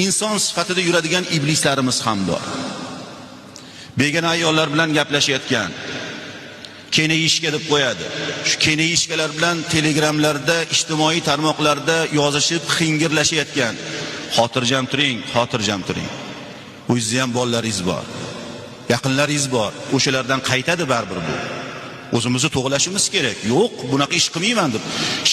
inson sifatida yuradigan iblislarimiz ham bor. Begona ayollar bilan gaplashayotgan, kenayishga deb qo'yadi. Shu kenayishkalar bilan telegramlarda, ijtimoiy tarmoqlarda yozishib, xingirlashayotgan. Xotirjam turing, xotirjam turing. O'zingiz ham bolalaringiz bor, yaqinlaringiz bor. O'shalardan qaytadi baribir bu. O'zimizni to'g'rilashimiz kerak. Yo'q, bunaqa ish qilmayman deb.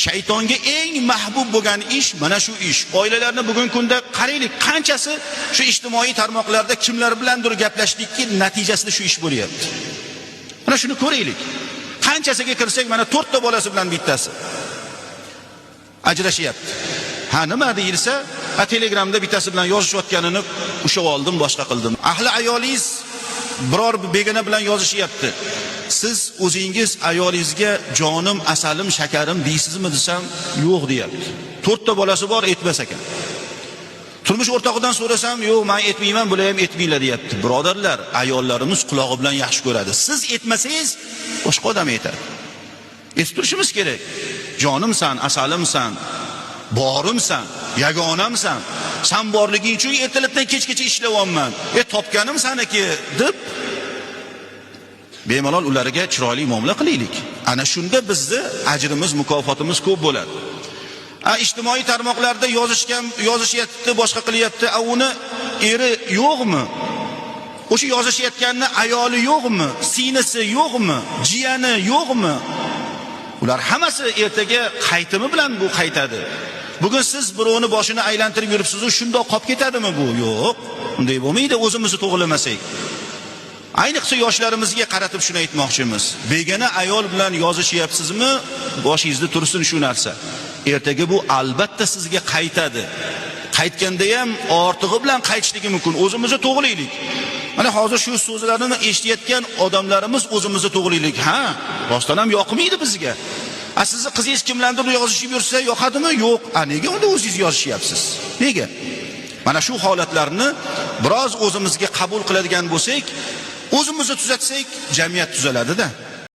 Shaytonga eng mahbub bo'lgan ish mana shu ish. Oilalarni bugungi kunda qaraylik, qanchasi shu ijtimoiy tarmoqlarda kimlar bilandir gaplashdikki, natijasida shu ish bo'lyapti. Mana shuni ko'raylik. Qanchasiga kirsak, mana 4 ta bolasi bilan bittasi ajrashyapti. Ha, nima deyilsa, Telegramda bittasi bilan yozishayotganini ushlab oldim, boshqa qildim. Ahli ayolingiz biror begona bilan yozishyapti. Siz o'zingiz ayolingizga jonim, asalim, shakarim deysizmi desam, yo'q deyapti. 4 ta bolasi bor, etmas ekan. Turmush o'rtog'idan so'rasam, yo'q, men etmayman, bular ham etmaylar deyapti. Birodarlar, ayollarimiz qulog'i bilan yaxshi ko'radi. Siz etmasangiz, boshqa odam aytadi. Esib turishimiz kerak. Jonimsan, asalimsan, borimsan, yagonamsan. Sen borliging uchun ertalabdan kechgacha ishlayapman. Topganim saniki deb bemalol ularga chiroyli muomala qilaylik. Ana shunda bizni ajrimiz, mukofotimiz ko'p bo'ladi. Ijtimoiy tarmoqlarda yozishyapti, boshqa qilyapti. Uni eri yo'qmi? O'sha yozishayotganni ayoli yo'qmi? Sinisi yo'qmi? Jiyani yo'qmi? Ular hammasi ertaga qaytimi bilan bu qaytadi. Bugun siz birovni boshini aylantirib yuribsiz, shundoq qolib ketadimi bu? Yo'q. Unday bo'lmaydi, o'zimizni to'g'rilamasak. Ayniqsa yoshlarimizga qaratib shuni aytmoqchimiz. Begona ayol bilan yozishyapsizmi? Boshingizda tursin shu narsa. Ertaga bu albatta sizga qaytadi. Qaytganda ham ortig'i bilan qaytishligi mumkin. O'zimizni to'g'rilaylik. Mana hozir shu so'zlarni eshitayotgan odamlarimiz o'zimizni to'g'rilaylik. Ha, rostdan ham yoqmaydi bizga. Sizni qizingiz kimlardir yozishib yursa, yoqadimi? Yo'q. Nega unda o'zingiz yozishyapsiz? Nega? Mana shu holatlarni biroz o'zimizga qabul qiladigan bo'lsak, o'zimizni tuzatsak, jamiyat tuzaladi-da.